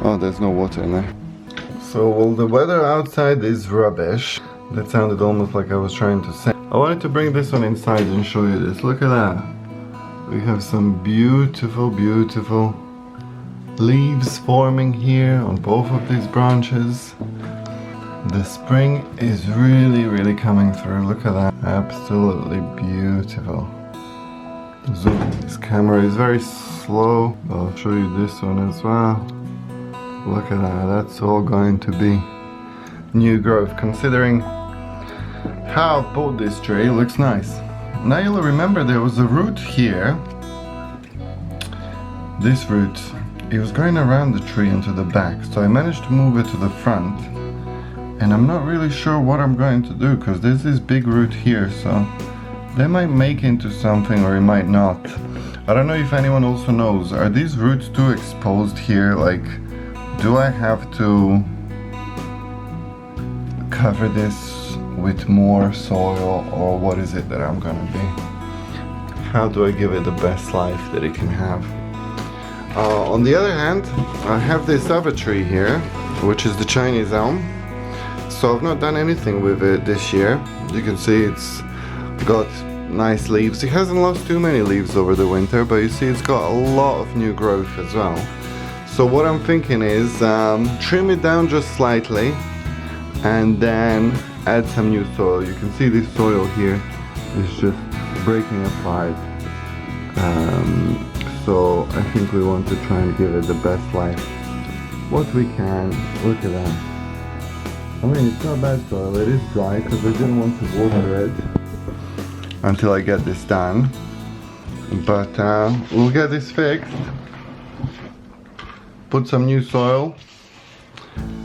Oh, there's no water in there. So, well, the weather outside is rubbish. That sounded almost like I was trying to say. I wanted to bring this one inside and show you this. Look at that. We have some beautiful, beautiful leaves forming here on both of these branches. The spring is really, really coming through. Look at that. Absolutely beautiful. Zoom. This camera is very slow. I'll show you this one as well. Look at that. That's all going to be new growth. Considering how I bought this tree, it looks nice. Now you'll remember there was a root here. This root, it was going around the tree into the back, so I managed to move it to the front. And I'm not really sure what I'm going to do, because there's this big root here, so they might make into something or it might not. I don't know if anyone also knows, are these roots too exposed here? Like, do I have to cover this with more soil, or what is it that I'm gonna be? How do I give it the best life that it can have? On the other hand, I have this other tree here, which is the Chinese Elm. So I've not done anything with it this year. You can see it's got nice leaves. It hasn't lost too many leaves over the winter, but you see it's got a lot of new growth as well. So what I'm thinking is trim it down just slightly and then add some new soil. You can see this soil here is just breaking apart. So I think we want to try and give it the best life what we can. Look at that. I mean, it's not bad soil. It is dry because I didn't want to water it until I get this done. But we'll get this fixed. Put some new soil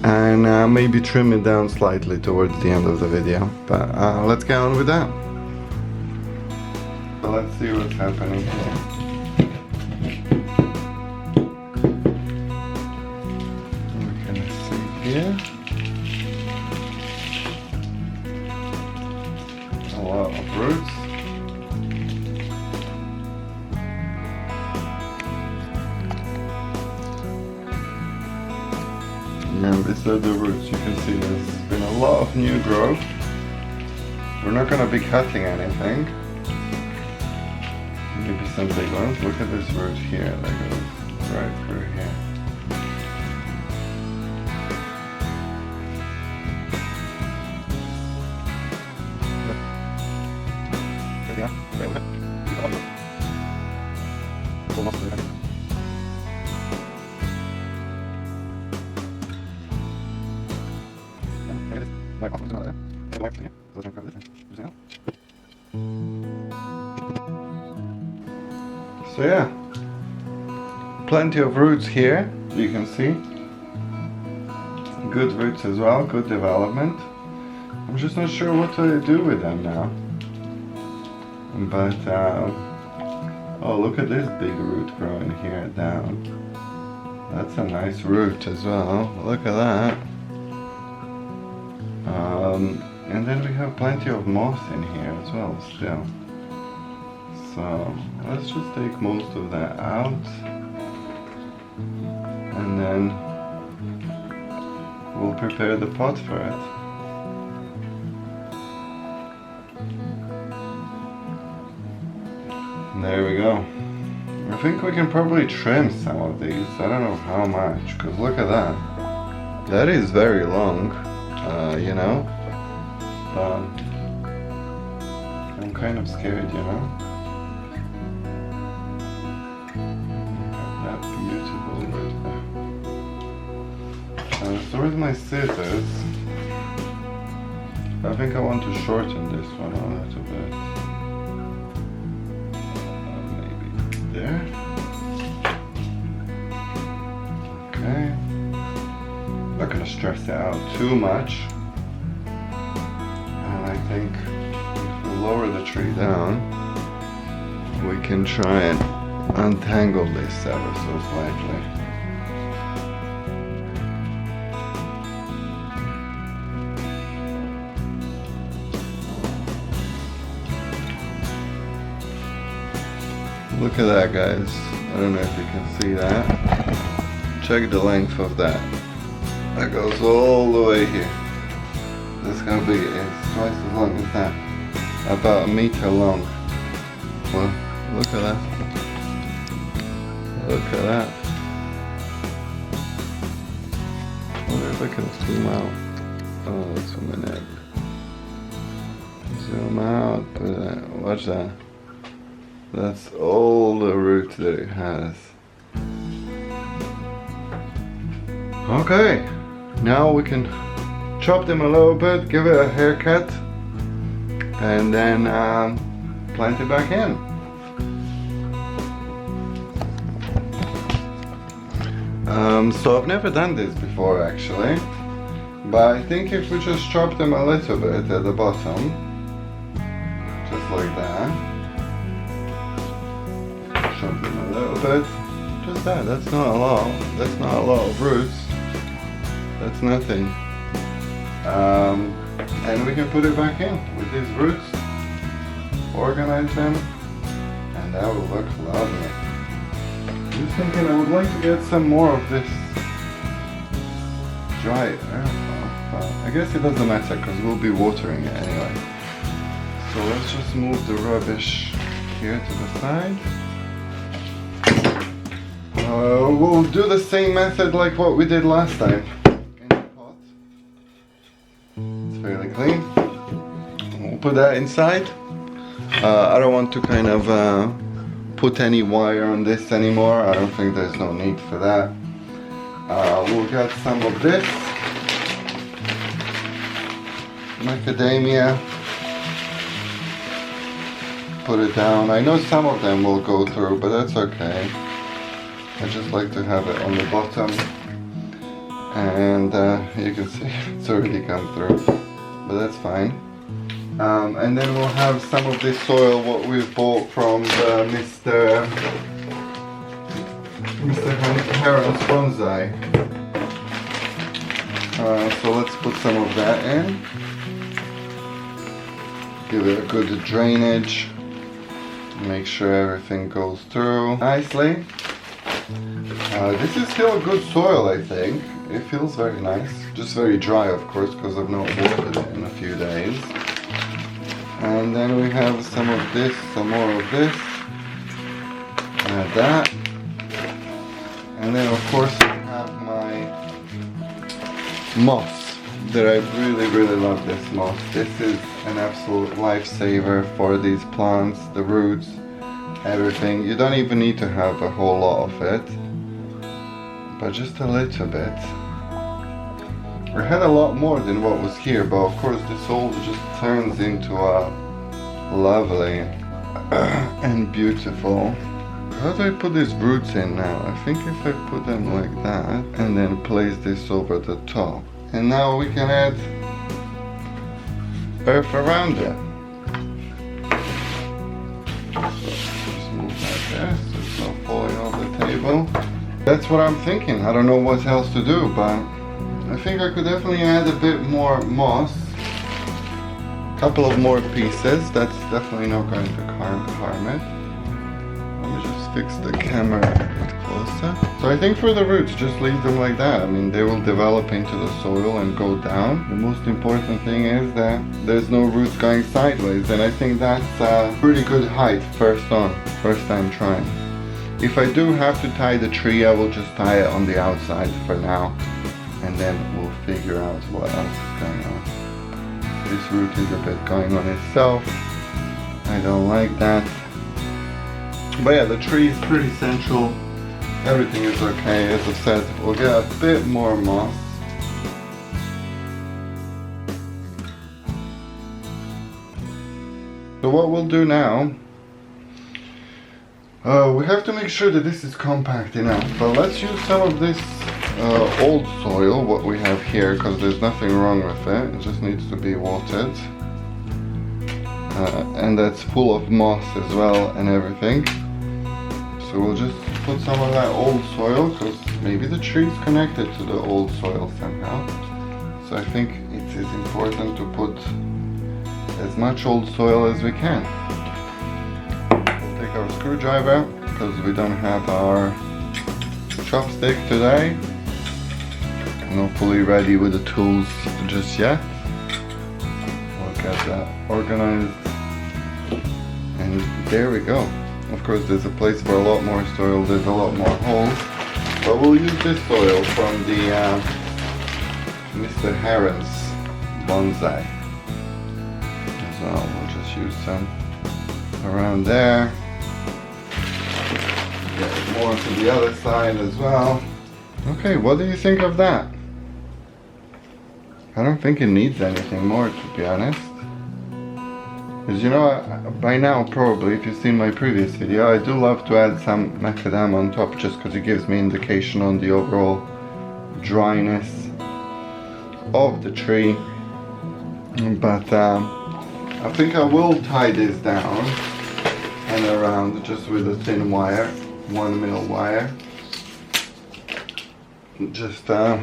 and maybe trim it down slightly towards the end of the video. But let's get on with that. So let's see what's happening here. We're gonna see here. A lot of roots. And these are the roots. You can see there's been a lot of new growth. We're not going to be cutting anything. Maybe some big ones. Look at this root here that goes right through here. So yeah, plenty of roots here, you can see. Good roots as well, good development. I'm just not sure what to do with them now. But, oh, look at this big root growing here down. That's a nice root as well, look at that. And then we have plenty of moss in here as well still. So let's just take most of that out and then we'll prepare the pot for it. There we go. I think we can probably trim some of these. I don't know how much, because look at that. That is very long, you know. I'm kind of scared, you know. That beautiful root there. So with my scissors, I think I want to shorten this one a little bit. Maybe there. Okay. Not gonna stress it out too much. And I think if we lower the tree down, we can try and untangle this ever so slightly. Look at that, guys. I don't know if you can see that. Check the length of that. That goes all the way here. That's how big it is. Twice as long as that. About 1 meter long. Well, look at that. Look at that. I wonder if I can zoom out. Oh, let's zoom in. Zoom out. Watch that. That's all the root that it has. Okay, now we can chop them a little bit, give it a haircut, and then plant it back in. So I've never done this before actually, but I think if we just chop them a little bit at the bottom, just like that, chop them a little bit, just that, that's not a lot, that's not a lot of roots, that's nothing. And we can put it back in with these roots, organize them, and that will look lovely. Just thinking I would like to get some more of this dry earth. I guess it doesn't matter because we'll be watering it anyway. So let's just move the rubbish here to the side. We'll do the same method like what we did last time. In the pot. It's fairly clean. We'll put that inside. I don't want to kind of put any wire on this anymore. I don't think there's no need for that. We'll get some of this macadamia, put it down. I know some of them will go through, but that's okay. I just like to have it on the bottom, and you can see it's already come through, but that's fine. And then we'll have some of this soil what we bought from Mr. Elm Bonsai. So let's put some of that in. Give it a good drainage. Make sure everything goes through nicely. This is still a good soil, I think. It feels very nice. Just very dry, of course, because I've not watered it in a few days. And then we have some of this, some more of this. Add that. And then, of course, I have my moss. That I really love this moss. This is an absolute lifesaver for these plants, the roots, everything. You don't even need to have a whole lot of it, but just a little bit. I had a lot more than what was here, but of course this all just turns into a lovely and beautiful. How do I put these roots in now? I think if I put them like that and then place this over the top. And now we can add earth around it. Just move that there so it's not falling off the table. That's what I'm thinking. I don't know what else to do, but I think I could definitely add a bit more moss. A couple of more pieces. That's definitely not going to harm it. Let me just fix the camera a bit closer. So I think for the roots, just leave them like that. I mean, they will develop into the soil and go down. The most important thing is that there's no roots going sideways, and I think that's a pretty good height first time trying. If I do have to tie the tree, I will just tie it on the outside for now, and then we'll figure out what else is going on. This root is a bit going on itself. I don't like that. But yeah, the tree is pretty central. Everything is okay. As I said, we'll get a bit more moss. So what we'll do now, we have to make sure that this is compact enough. But let's use some of this old soil, what we have here, because there's nothing wrong with it. It just needs to be watered. And that's full of moss as well and everything. So we'll just put some of that old soil, because maybe the tree is connected to the old soil somehow. So I think it is important to put as much old soil as we can. We'll take our screwdriver, because we don't have our chopstick today. Not fully ready with the tools just yet. We'll get that organized. And there we go. Of course there's a place for a lot more soil, there's a lot more holes. But we'll use this soil from the Mr. Heron's bonsai as well. We'll just use some around there. Get more to the other side as well. Okay, what do you think of that? I don't think it needs anything more, to be honest. Because you know, by now probably, if you've seen my previous video, I do love to add some macadam on top just because it gives me indication on the overall dryness of the tree. But I think I will tie this down and around just with a thin wire, 1 mil wire. Just I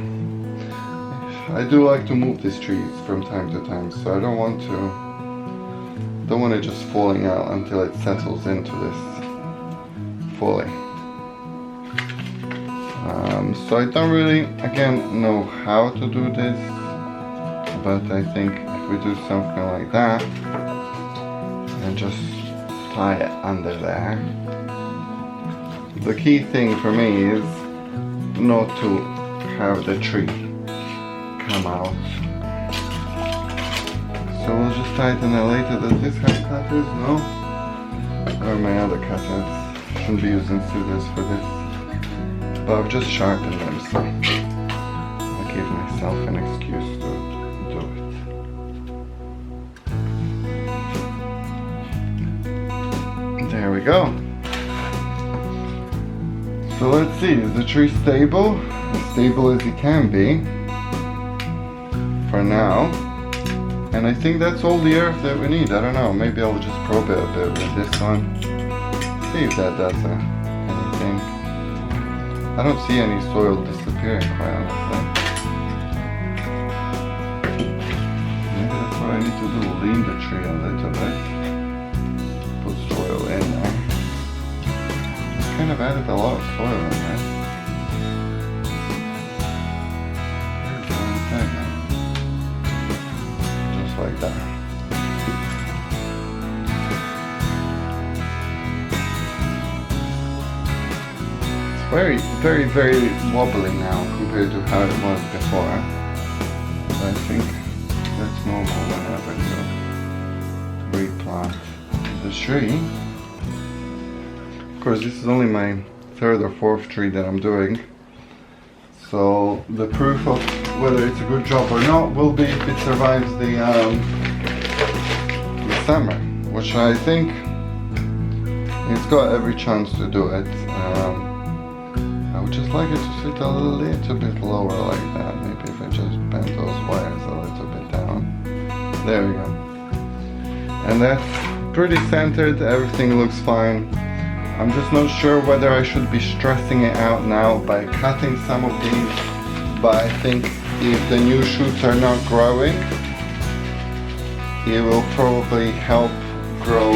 do like to move these trees from time to time, so I don't want it just falling out until it settles into this fully. So I don't really, again, know how to do this, but I think if we do something like that and just tie it under there. The key thing for me is not to have the tree come out. So we'll just tighten it later. Does this have cutters? No? Or my other cutters? Shouldn't be using scissors for this. But I've just sharpened them, so I'll give myself an excuse to do it. There we go. So let's see, is the tree stable? As stable as it can be. For now. And I think that's all the earth that we need. I don't know, maybe I'll just probe it a bit with this one. See if that does anything. I don't see any soil disappearing, quite honestly. Maybe that's what I need to do, lean the tree a little bit. Put soil in there. Just kind of added a lot of soil in there. Like that. It's very, very, very wobbly now compared to how it was before. But I think that's normal whenever you replant the tree. Of course, this is only my 3rd or 4th tree that I'm doing. So the proof of whether it's a good job or not will be if it survives the summer, which I think it's got every chance to do it. I would just like it to sit a little bit lower like that. Maybe if I just bend those wires a little bit down. There we go. And that's pretty centered, everything looks fine. I'm just not sure whether I should be stressing it out now by cutting some of these, but I think if the new shoots are not growing, it will probably help grow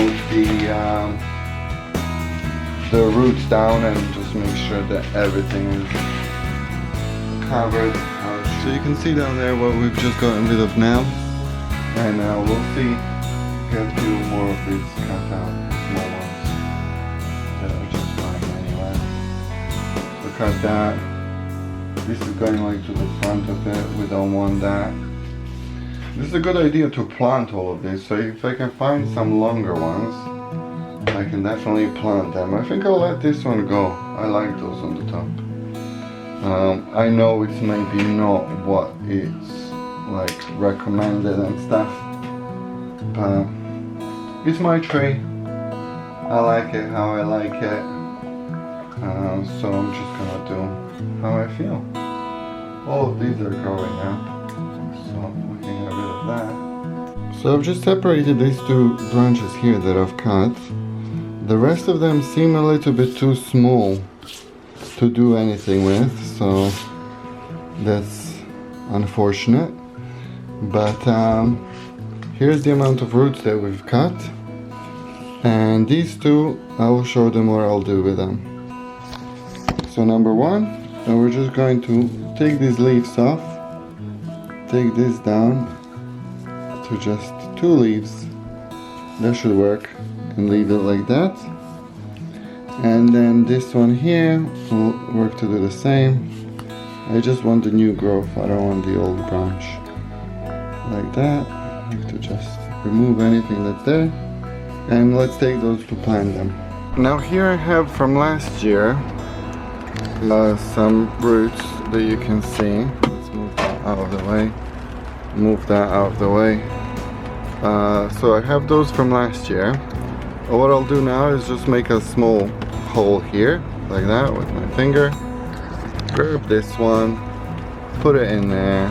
the roots down and just make sure that everything is covered. So you can see down there what we've just gotten rid of now, and we'll see, get a few more of these cut out, small ones. That are just fine anyway. So cut that. This is going like to the front of it. We don't want that. This is a good idea to plant all of this. So if I can find some longer ones, I can definitely plant them. I think I'll let this one go. I like those on the top. I know it's maybe not what it's like recommended and stuff, but it's my tree. I like it how I like it, so I'm just gonna do how I feel. All of these are growing now, so we can get rid of that. So I've just separated these 2 branches here that I've cut. The rest of them seem a little bit too small to do anything with, so that's unfortunate. But here's the amount of roots that we've cut. And these 2, I will show them what I'll do with them. So number 1, And we're just going to take these leaves off, take this down to just 2 leaves. That should work. And leave it like that. And then this one here will work to do the same. I just want the new growth, I don't want the old branch. Like that. I have to just remove anything that's there. And let's take those to plant them. Now here I have from last year some roots that you can see. Let's move that out of the way. Move that out of the way. So I have those from last year. What I'll do now is just make a small hole here, like that, with my finger. Grab this one, put it in there,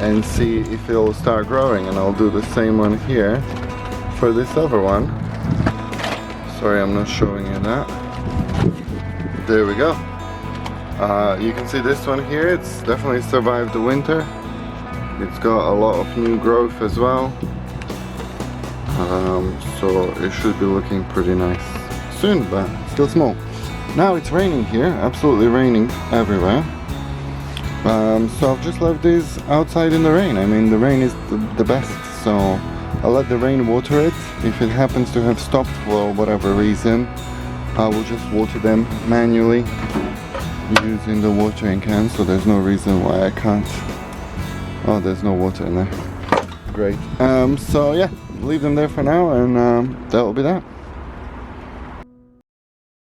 and see if it'll start growing. And I'll do the same one here for this other one. Sorry, I'm not showing you that. There we go. You can see this one here, it's definitely survived the winter. It's got a lot of new growth as well. So it should be looking pretty nice soon, but still small. Now it's raining here, absolutely raining everywhere. So I've just left these outside in the rain. I mean, the rain is the best, so I'll let the rain water it. If it happens to have stopped for whatever reason, I will just water them manually using the watering can, so there's no reason why I can't. Oh, there's no water in there. Great. So yeah, leave them there for now, and that will be that.